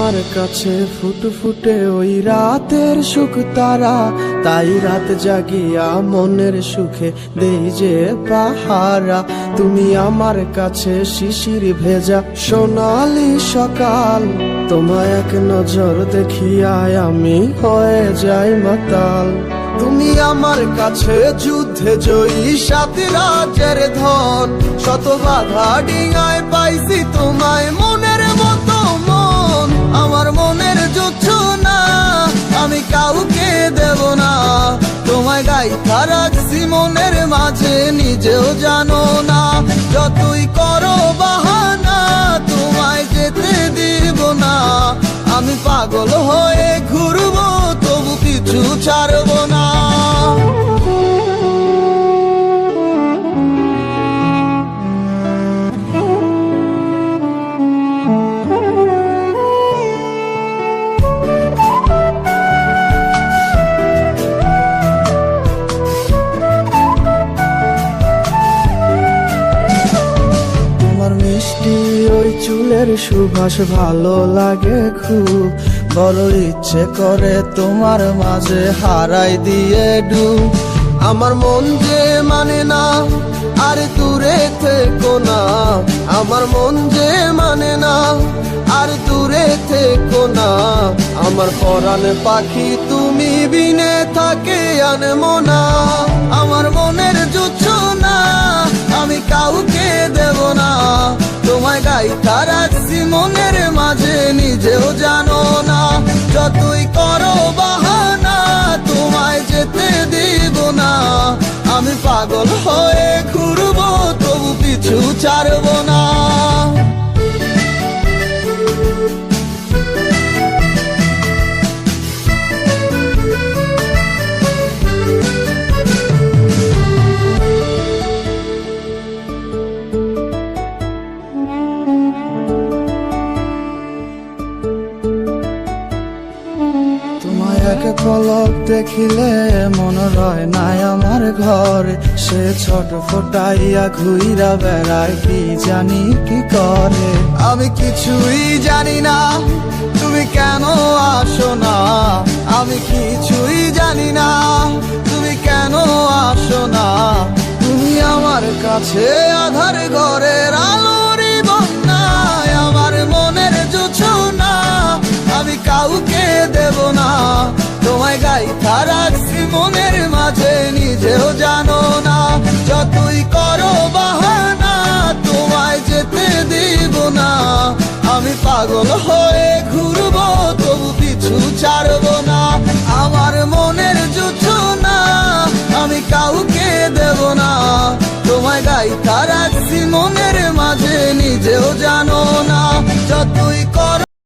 আমার কাছে ফুটফুটে ওই রাতের সুখ তারা, তাই রাত জাগিয়া মনের সুখে দেই যে পাহারা। তুমি আমার কাছে শিশির ভেজা সোনালি সকাল, তোমায় এক নজর দেখিয়ায় আমি হয়ে যাই মাতাল। তুমি আমার কাছে যুদ্ধে জয়ী সাত রাজ্যের ধন, শত বাধা ডিঙায় পাইছি তোমায় মনের মতো মন। আমার মনের জোছনা আমি কাউকে দেব না, তোমায় গাইথা রাখছি মনের মাঝে নিজেও জানো না। যতই করো বাহানা তোমায় যেতে দিব না, আমি পাগল হয়ে ঘুরবো তবু কিছু ছাড়বো না। মিষ্টি ওই চুলের সুবাস ভালো লাগে খুব, বড় ইচ্ছে করে তোমার মাঝে হারাই দিয়ে ডুব। আমার মন যে মানে না আর দূরে থেকো না, আমার মন যে মানে না আর দূরে থেকো না। আমার পরাণ পাখি তুমি বিনে থাকে আনমো না, আমার মনের জোছনা আমি কাউকে দেব না। তোমায় গাইথা রাখছি মনের মাঝে নিজেও জানো না, যতই করো বাহানা তোমায় যেতে দিব না। আমি পাগল হয়ে ঘুরবো তবু পিছু ছাড়বো না। এক পলক দেখিলে মন রয় নাই আমার ঘরে, সে ছোট ফোটাইয়া ঘুইরা বেড়ায় কি জানি কি করে। আমি কিছুই জানি না তুমি কেন আসো না, আমি কিছুই জানি না তুমি কেন আসো না। তুমি আমার কাছে আধার ঘরের আলোরই বন্যায়, আমার মনের জোছনা আমি কাউকে দেব না। তোমায় গাইথা রাখছি মনের মাঝে নিজেও জানো না, যতই করো বাহানা তোমায় যেতে দিব না। আমি পাগল হয়ে ঘুরবো তবু পিছু ছাড়বো না। আমার মনের জোছনা আমি কাউকে দেব না, তোমায় গাইথা রাখছি মনের মাঝে নিজেও জানো না, যতই করো